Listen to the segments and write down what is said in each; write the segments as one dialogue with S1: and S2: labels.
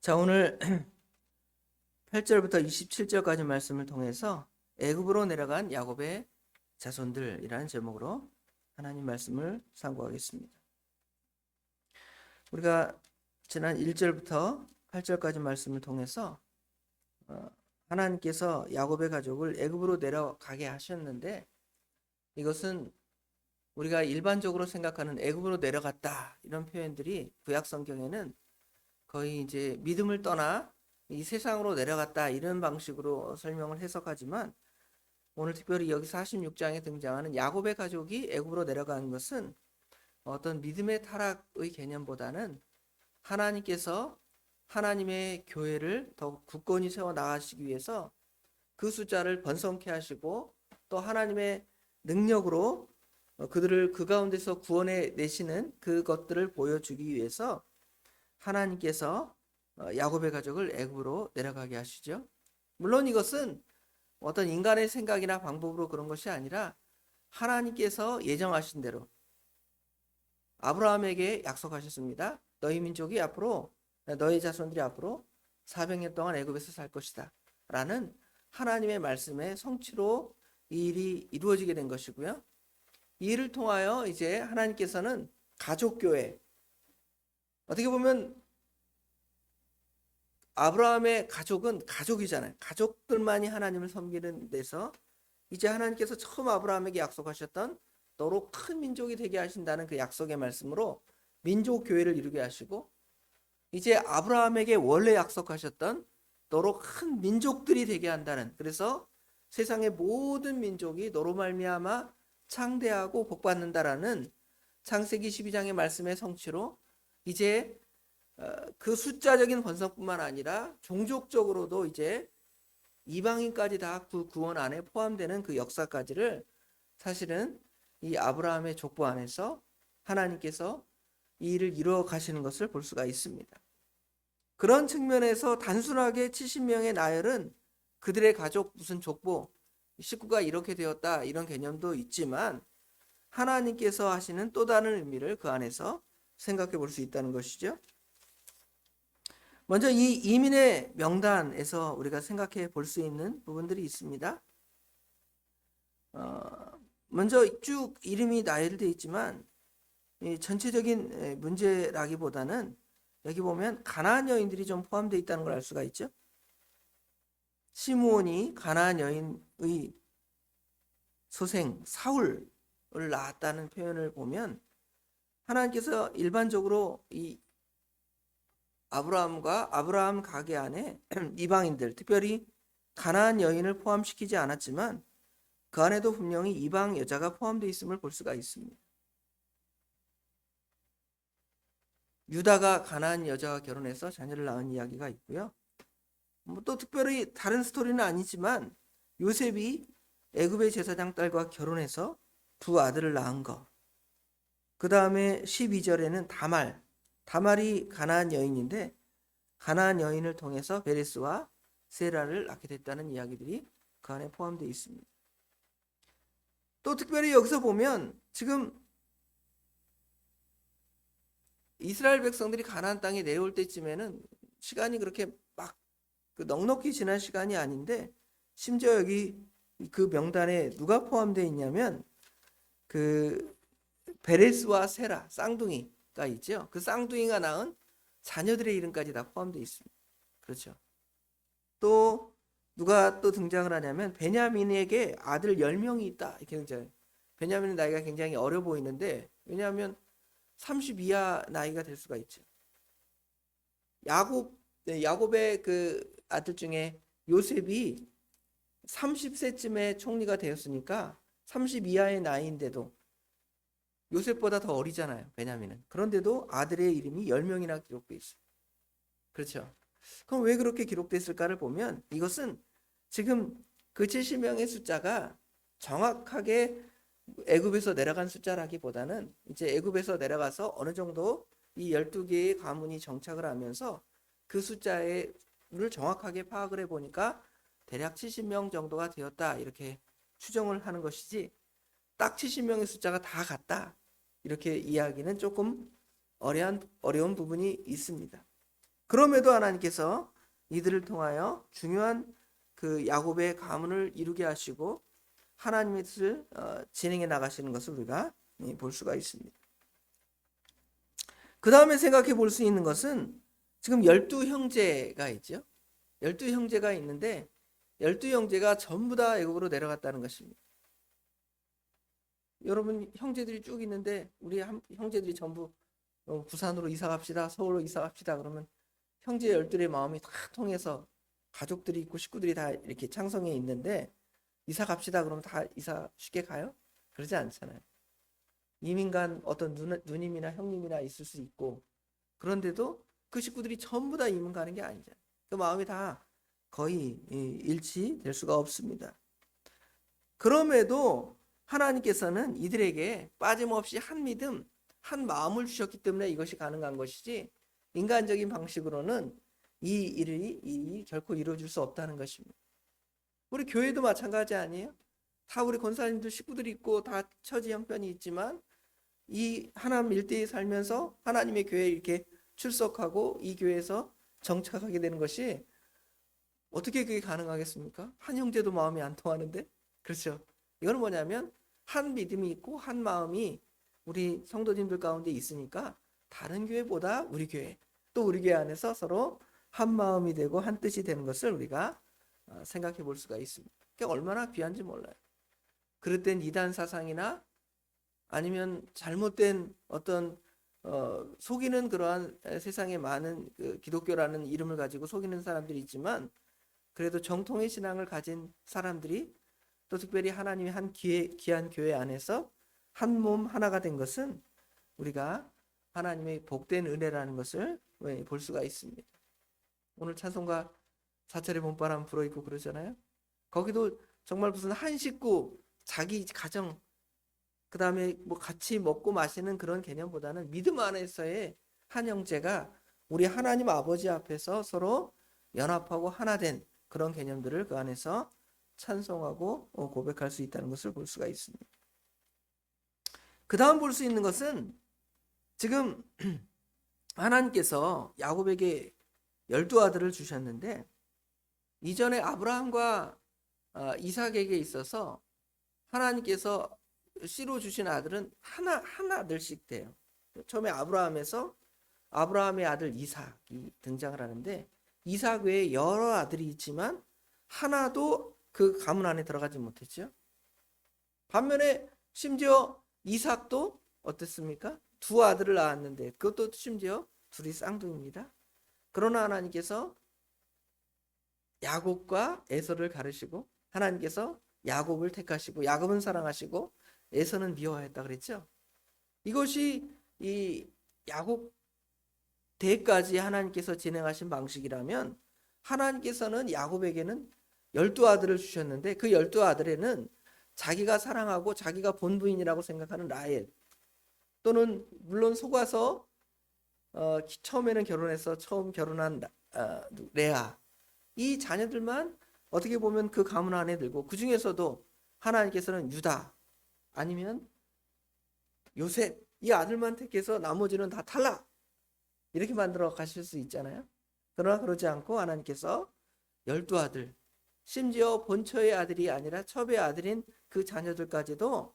S1: 자, 오늘 8절부터 27절까지 말씀을 통해서 애굽으로 내려간 야곱의 자손들이라는 제목으로 하나님 말씀을 상고하겠습니다. 우리가 지난 1절부터 8절까지 말씀을 통해서 하나님께서 야곱의 가족을 애굽으로 내려가게 하셨는데, 이것은 우리가 일반적으로 생각하는 애굽으로 내려갔다 이런 표현들이 구약 성경에는 거의 이제 믿음을 떠나 이 세상으로 내려갔다 이런 방식으로 설명을 해석하지만, 오늘 특별히 여기 46장에 등장하는 야곱의 가족이 애굽으로 내려가는 것은 어떤 믿음의 타락의 개념보다는 하나님께서 하나님의 교회를 더욱 굳건히 세워 나가시기 위해서 그 숫자를 번성케 하시고 또 하나님의 능력으로 그들을 그 가운데서 구원해 내시는 그것들을 보여주기 위해서 하나님께서 야곱의 가족을 애굽으로 내려가게 하시죠. 물론 이것은 어떤 인간의 생각이나 방법으로 그런 것이 아니라 하나님께서 예정하신 대로 아브라함에게 약속하셨습니다. 너희 민족이 앞으로, 너희 자손들이 앞으로 400년 동안 애굽에서 살 것이다 라는 하나님의 말씀의 성취로 이 일이 이루어지게 된 것이고요. 이 일을 통하여 이제 하나님께서는 가족교회, 어떻게 보면 아브라함의 가족은 가족이잖아요. 가족들만이 하나님을 섬기는 데서 이제 하나님께서 처음 아브라함에게 약속하셨던 너로 큰 민족이 되게 하신다는 그 약속의 말씀으로 민족 교회를 이루게 하시고, 이제 아브라함에게 원래 약속하셨던 너로 큰 민족들이 되게 한다는, 그래서 세상의 모든 민족이 너로 말미암아 창대하고 복받는다라는 창세기 12장의 말씀의 성취로 이제 그 숫자적인 번성뿐만 아니라 종족적으로도 이제 이방인까지 다 그 구원 안에 포함되는 그 역사까지를 사실은 이 아브라함의 족보 안에서 하나님께서 이 일을 이루어 가시는 것을 볼 수가 있습니다. 그런 측면에서 단순하게 70명의 나열은 그들의 가족 무슨 족보 식구가 이렇게 되었다 이런 개념도 있지만, 하나님께서 하시는 또 다른 의미를 그 안에서 생각해 볼 수 있다는 것이죠. 먼저 이 이민의 명단에서 우리가 생각해 볼 수 있는 부분들이 있습니다. 먼저 쭉 이름이 나열되어 있지만 전체적인 문제라기보다는 여기 보면 가나안 여인들이 좀 포함되어 있다는 걸 알 수가 있죠. 시므온이 가나안 여인의 소생 사울을 낳았다는 표현을 보면 하나님께서 일반적으로 이 아브라함과 아브라함 가게 안에 이방인들, 특별히 가나안 여인을 포함시키지 않았지만 그 안에도 분명히 이방 여자가 포함되어 있음을 볼 수가 있습니다. 유다가 가나안 여자와 결혼해서 자녀를 낳은 이야기가 있고요. 또 특별히 다른 스토리는 아니지만 요셉이 애굽의 제사장 딸과 결혼해서 두 아들을 낳은 것. 그 다음에 12절에는 다말이 가나안 여인인데 가나안 여인을 통해서 베레스와 세라를 낳게 됐다는 이야기들이 그 안에 포함되어 있습니다. 또 특별히 여기서 보면 지금 이스라엘 백성들이 가나안 땅에 내려올 때쯤에는 시간이 그렇게 막 넉넉히 지난 시간이 아닌데, 심지어 여기 그 명단에 누가 포함되어 있냐면 그 베레스와 세라 쌍둥이가 있죠. 그 쌍둥이가 낳은 자녀들의 이름까지 다 포함되어 있습니다. 그렇죠. 또 누가 또 등장을 하냐면 베냐민에게 아들 10명이 있다 이렇게 등장해요. 베냐민의 나이가 굉장히 어려 보이는데, 왜냐하면 30 이하 나이가 될 수가 있죠. 야곱의 그 아들 중에 요셉이 30세쯤에 총리가 되었으니까 30 이하의 나이인데도 요셉보다 더 어리잖아요, 베냐민은. 그런데도 아들의 이름이 10명이나 기록되어 있어요. 그렇죠. 그럼 왜 그렇게 기록됐을까를 보면 이것은 지금 그 70명의 숫자가 정확하게 애굽에서 내려간 숫자라기보다는 이제 애굽에서 내려가서 어느 정도 이 12개의 가문이 정착을 하면서 그 숫자를 정확하게 파악을 해보니까 대략 70명 정도가 되었다 이렇게 추정을 하는 것이지, 딱 70명의 숫자가 다 같다 이렇게 이야기는 조금 어려운 부분이 있습니다. 그럼에도 하나님께서 이들을 통하여 중요한 그 야곱의 가문을 이루게 하시고 하나님의 뜻을 진행해 나가시는 것을 우리가 볼 수가 있습니다. 그 다음에 생각해 볼 수 있는 것은 지금 12형제가 있죠. 12형제가 있는데 12형제가 전부 다 애굽으로 내려갔다는 것입니다. 여러분 형제들이 쭉 있는데 우리 형제들이 전부 부산으로 이사 갑시다, 서울로 이사 갑시다 그러면 형제 12의 마음이 다 통해서 가족들이 있고 식구들이 다 이렇게 창성해 있는데 이사 갑시다 그러면 다 이사 쉽게 가요? 그러지 않잖아요. 이민간 어떤 누님이나 형님이나 있을 수 있고 그런데도 그 식구들이 전부 다 이민 가는 게 아니잖아요. 그 마음이 다 거의 일치될 수가 없습니다. 그럼에도 하나님께서는 이들에게 빠짐없이 한 믿음, 한 마음을 주셨기 때문에 이것이 가능한 것이지 인간적인 방식으로는 이 일이 결코 이루어질 수 없다는 것입니다. 우리 교회도 마찬가지 아니에요? 다 우리 권사님들 식구들이 있고 다 처지 형편이 있지만 이 하나님 일대에 살면서 하나님의 교회에 이렇게 출석하고 이 교회에서 정착하게 되는 것이 어떻게 그게 가능하겠습니까? 한 형제도 마음이 안 통하는데. 그렇죠. 이건 뭐냐면 한 믿음이 있고 한 마음이 우리 성도님들 가운데 있으니까 다른 교회보다 우리 교회 또 우리 교회 안에서 서로 한 마음이 되고 한 뜻이 되는 것을 우리가 생각해 볼 수가 있습니다. 그게 얼마나 귀한지 몰라요. 그릇된 이단 사상이나 아니면 잘못된 어떤 속이는 그러한 세상에 많은 그 기독교라는 이름을 가지고 속이는 사람들이 있지만 그래도 정통의 신앙을 가진 사람들이 또 특별히 하나님의 한 귀한 교회 안에서 한 몸 하나가 된 것은 우리가 하나님의 복된 은혜라는 것을 볼 수가 있습니다. 오늘 찬송가 사철의 봄바람 불어있고 그러잖아요. 거기도 정말 무슨 한 식구 자기 가정 그 다음에 뭐 같이 먹고 마시는 그런 개념보다는 믿음 안에서의 한 형제가 우리 하나님 아버지 앞에서 서로 연합하고 하나 된 그런 개념들을 그 안에서 찬송하고 고백할 수 있다는 것을 볼 수가 있습니다. 그 다음 볼 수 있는 것은 지금 하나님께서 야곱에게 12아들을 주셨는데 이전에 아브라함과 이삭에게 있어서 하나님께서 씨로 주신 아들은 한 아들씩 돼요. 처음에 아브라함의 아들 이삭이 등장을 하는데 이삭 외에 여러 아들이 있지만 하나도 그 가문 안에 들어가지 못했죠. 반면에 심지어 이삭도 어땠습니까? 두 아들을 낳았는데 그것도 심지어 둘이 쌍둥이입니다. 그러나 하나님께서 야곱과 에서를 가르시고 하나님께서 야곱을 택하시고 야곱은 사랑하시고 에서는 미워했다 그랬죠. 이것이 이 야곱 대까지 하나님께서 진행하신 방식이라면 하나님께서는 야곱에게는 12아들을 주셨는데 그 12아들에는 자기가 사랑하고 자기가 본부인이라고 생각하는 라헬 또는 물론 속아서 처음에는 결혼해서 처음 결혼한 레아 이 자녀들만 어떻게 보면 그 가문 안에 들고 그 중에서도 하나님께서는 유다 아니면 요셉 이 아들만 택해서 나머지는 다 탈락 이렇게 만들어 가실 수 있잖아요. 그러나 그러지 않고 하나님께서 12아들 심지어 본처의 아들이 아니라 첩의 아들인 그 자녀들까지도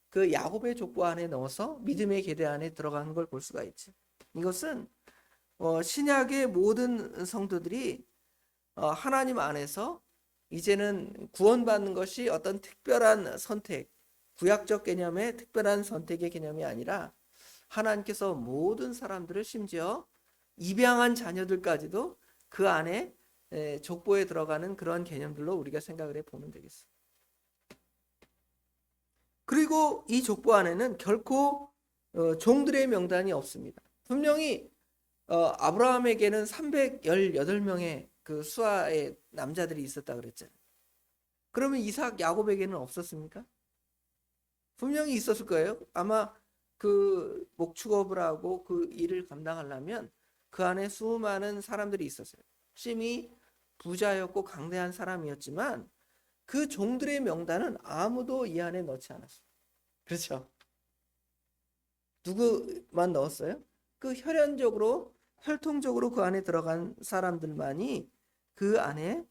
S1: 그 야곱의 족보 안에 넣어서 믿음의 계대 안에 들어가는 걸 볼 수가 있죠. 이것은 신약의 모든 성도들이 하나님 안에서 이제는 구원받는 것이 어떤 특별한 선택, 구약적 개념의 특별한 선택의 개념이 아니라 하나님께서 모든 사람들을 심지어 입양한 자녀들까지도 그 안에 족보에 들어가는 그런 개념들로 우리가 생각을 해보면 되겠어요. 그리고 이 족보 안에는 결코 종들의 명단이 없습니다. 분명히 아브라함에게는 318명의 그 수하의 남자들이 있었다 그랬잖아요. 그러면 이삭, 야곱에게는 없었습니까? 분명히 있었을 거예요. 아마 그 목축업을 하고 그 일을 감당하려면 그 안에 수많은 사람들이 있었어요. 심히 부자였고 강대한 사람이었지만 그 종들의 명단은 아무도 이 안에 넣지 않았어요. 그렇죠? 누구만 넣었어요? 그 혈연적으로 혈통적으로 그 안에 들어간 사람들만이 그 안에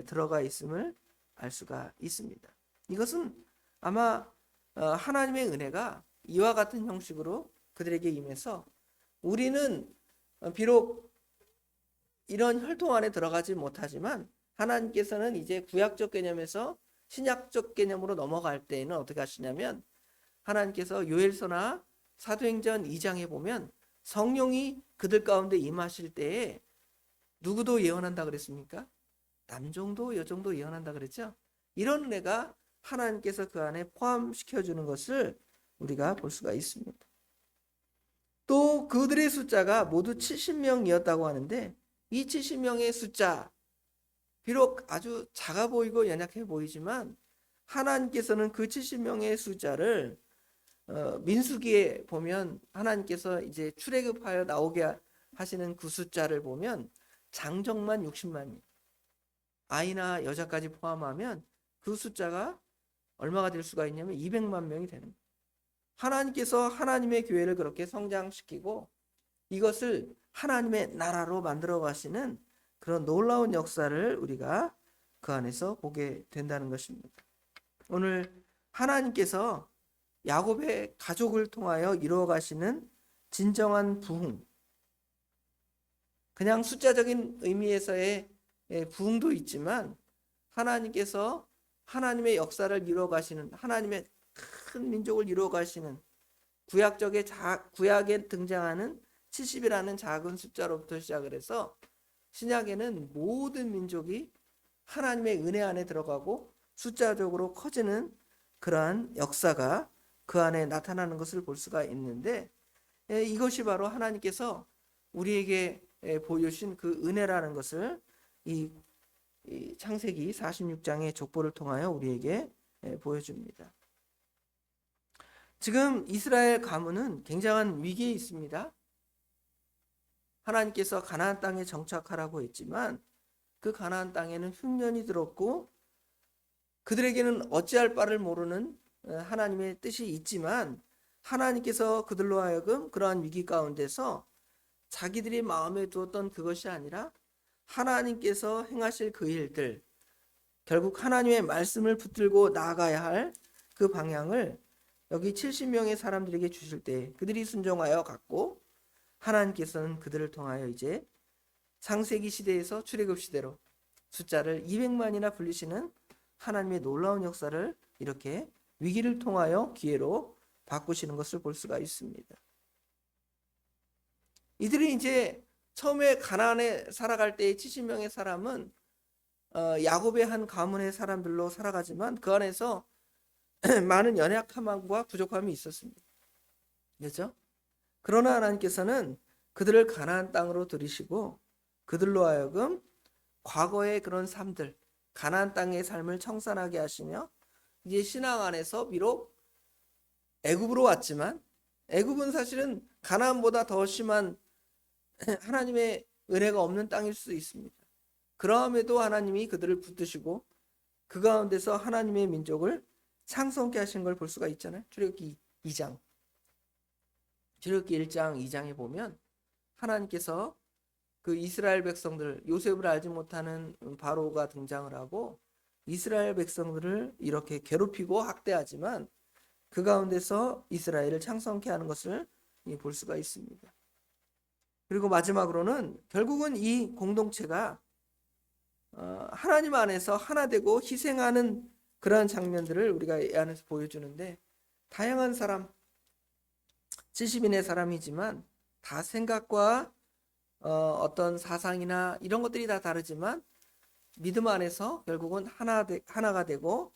S1: 들어가 있음을 알 수가 있습니다. 이것은 아마 하나님의 은혜가 이와 같은 형식으로 그들에게 임해서 우리는 비록 이런 혈통 안에 들어가지 못하지만 하나님께서는 이제 구약적 개념에서 신약적 개념으로 넘어갈 때에는 어떻게 하시냐면 하나님께서 요엘서나 사도행전 2장에 보면 성령이 그들 가운데 임하실 때에 누구도 예언한다 그랬습니까? 남종도 여종도 예언한다 그랬죠? 이런 은혜가 하나님께서 그 안에 포함시켜 주는 것을 우리가 볼 수가 있습니다. 또 그들의 숫자가 모두 70명이었다고 하는데 이 70명의 숫자 비록 아주 작아 보이고 연약해 보이지만 하나님께서는 그 70명의 숫자를 민수기에 보면 하나님께서 이제 출애굽하여 나오게 하시는 그 숫자를 보면 장정만 60만이 아이나 여자까지 포함하면 그 숫자가 얼마가 될 수가 있냐면 200만 명이 되는 거예요. 하나님께서 하나님의 교회를 그렇게 성장시키고 이것을 하나님의 나라로 만들어 가시는 그런 놀라운 역사를 우리가 그 안에서 보게 된다는 것입니다. 오늘 하나님께서 야곱의 가족을 통하여 이루어 가시는 진정한 부흥, 그냥 숫자적인 의미에서의 부흥도 있지만 하나님께서 하나님의 역사를 이루어 가시는 하나님의 큰 민족을 이루어 가시는 구약에 등장하는 70이라는 작은 숫자로부터 시작을 해서 신약에는 모든 민족이 하나님의 은혜 안에 들어가고 숫자적으로 커지는 그러한 역사가 그 안에 나타나는 것을 볼 수가 있는데 이것이 바로 하나님께서 우리에게 보여주신 그 은혜라는 것을 이 창세기 46장의 족보를 통하여 우리에게 보여줍니다. 지금 이스라엘 가문은 굉장한 위기에 있습니다. 하나님께서 가나안 땅에 정착하라고 했지만 그 가나안 땅에는 흉년이 들었고 그들에게는 어찌할 바를 모르는 하나님의 뜻이 있지만 하나님께서 그들로 하여금 그러한 위기 가운데서 자기들이 마음에 두었던 그것이 아니라 하나님께서 행하실 그 일들, 결국 하나님의 말씀을 붙들고 나아가야 할 그 방향을 여기 70명의 사람들에게 주실 때 그들이 순종하여 갔고 하나님께서는 그들을 통하여 이제 창세기 시대에서 출애굽 시대로 숫자를 200만이나 불리시는 하나님의 놀라운 역사를 이렇게 위기를 통하여 기회로 바꾸시는 것을 볼 수가 있습니다. 이들이 이제 처음에 가나안에 살아갈 때의 70명의 사람은 야곱의 한 가문의 사람들로 살아가지만 그 안에서 많은 연약함과 부족함이 있었습니다. 그렇죠? 그러나 하나님께서는 그들을 가나안 땅으로 들이시고 그들로 하여금 과거의 그런 삶들, 가나안 땅의 삶을 청산하게 하시며 이제 신앙 안에서 비록 애굽으로 왔지만 애굽은 사실은 가나안보다 더 심한 하나님의 은혜가 없는 땅일 수 있습니다. 그럼에도 하나님이 그들을 붙드시고 그 가운데서 하나님의 민족을 창성케 하신 걸 볼 수가 있잖아요. 출애굽기 2장. 출애굽기 1장 2장에 보면 하나님께서 그 이스라엘 백성들, 요셉을 알지 못하는 바로가 등장을 하고 이스라엘 백성들을 이렇게 괴롭히고 학대하지만 그 가운데서 이스라엘을 창성케 하는 것을 볼 수가 있습니다. 그리고 마지막으로는 결국은 이 공동체가 하나님 안에서 하나 되고 희생하는 그러한 장면들을 우리가 이 안에서 보여주는데 다양한 사람, 70인의 사람이지만 다 생각과 어떤 사상이나 이런 것들이 다 다르지만 믿음 안에서 결국은 하나가 되고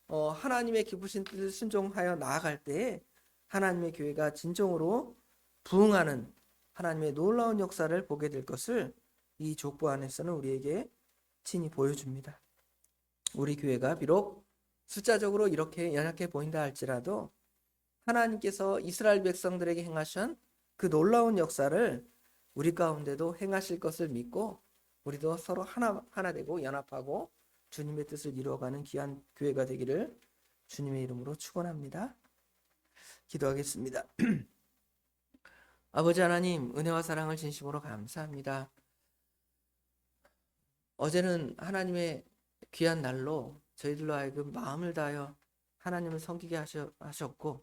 S1: 하나님의 기쁘신 뜻을 순종하여 나아갈 때에 하나님의 교회가 진정으로 부흥하는 하나님의 놀라운 역사를 보게 될 것을 이 족보 안에서는 우리에게 친히 보여줍니다. 우리 교회가 비록 숫자적으로 이렇게 연약해 보인다 할지라도 하나님께서 이스라엘 백성들에게 행하신 그 놀라운 역사를 우리 가운데도 행하실 것을 믿고 우리도 서로 하나 되고 연합하고 주님의 뜻을 이루어가는 귀한 교회가 되기를 주님의 이름으로 축원합니다. 기도하겠습니다. 아버지 하나님, 은혜와 사랑을 진심으로 감사합니다. 어제는 하나님의 귀한 날로 저희들로 하여금 마음을 다하여 하나님을 섬기게 하셨고,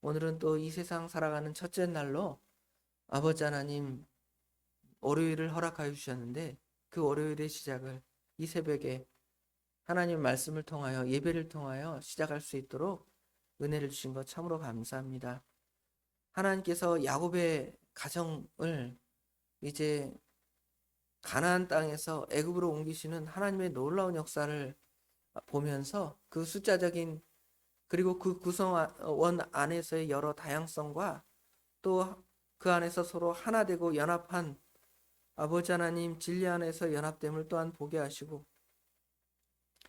S1: 오늘은 또 이 세상 살아가는 첫째 날로 아버지 하나님 월요일을 허락하여 주셨는데, 그 월요일의 시작을 이 새벽에 하나님 말씀을 통하여, 예배를 통하여 시작할 수 있도록 은혜를 주신 것 참으로 감사합니다. 하나님께서 야곱의 가정을 이제 가나안 땅에서 애굽으로 옮기시는 하나님의 놀라운 역사를 보면서 그 숫자적인, 그리고 그 구성원 안에서의 여러 다양성과 또 그 안에서 서로 하나 되고 연합한 아버지 하나님 진리 안에서 연합됨을 또한 보게 하시고,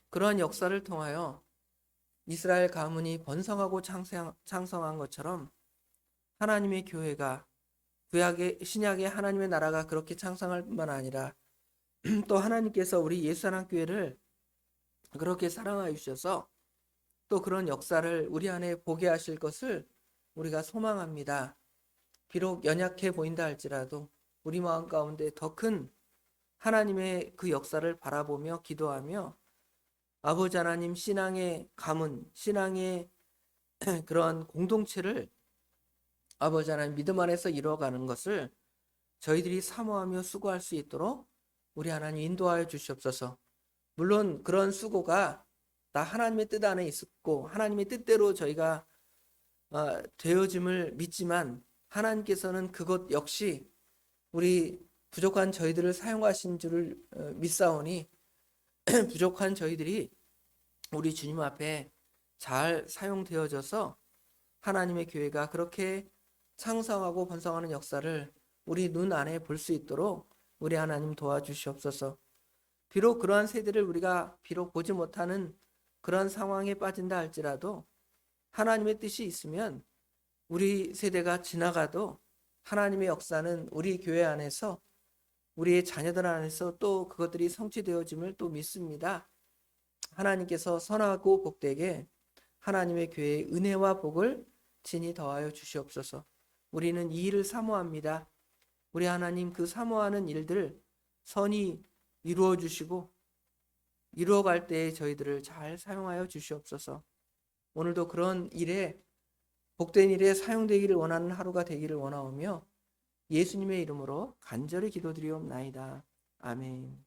S1: 그러한 역사를 통하여 이스라엘 가문이 번성하고 창성한 것처럼 하나님의 교회가, 신약의 하나님의 나라가 그렇게 창성할 뿐만 아니라 또 하나님께서 우리 예수하나교회를 그렇게 사랑하여 주셔서 또 그런 역사를 우리 안에 보게 하실 것을 우리가 소망합니다. 비록 연약해 보인다 할지라도 우리 마음 가운데 더 큰 하나님의 그 역사를 바라보며 기도하며 아버지 하나님 신앙의 가문, 신앙의 그런 공동체를 아버지 하나님 믿음 안에서 이루어가는 것을 저희들이 사모하며 수고할 수 있도록 우리 하나님 인도하여 주시옵소서. 물론 그런 수고가 다 하나님의 뜻 안에 있었고 하나님의 뜻대로 저희가 되어짐을 믿지만, 하나님께서는 그것 역시 우리 부족한 저희들을 사용하신 줄을 믿사오니 부족한 저희들이 우리 주님 앞에 잘 사용되어져서 하나님의 교회가 그렇게 창성하고 번성하는 역사를 우리 눈 안에 볼 수 있도록 우리 하나님 도와주시옵소서. 비록 그러한 세대를 우리가 비록 보지 못하는 그런 상황에 빠진다 할지라도 하나님의 뜻이 있으면 우리 세대가 지나가도 하나님의 역사는 우리 교회 안에서, 우리의 자녀들 안에서 또 그것들이 성취되어짐을 또 믿습니다. 하나님께서 선하고 복되게 하나님의 교회의 은혜와 복을 진히 더하여 주시옵소서. 우리는 이 일을 사모합니다. 우리 하나님 그 사모하는 일들 선히 이루어 주시고 이루어갈 때에 저희들을 잘 사용하여 주시옵소서. 오늘도 그런 일에, 복된 일에 사용되기를 원하는 하루가 되기를 원하오며 예수님의 이름으로 간절히 기도드리옵나이다. 아멘.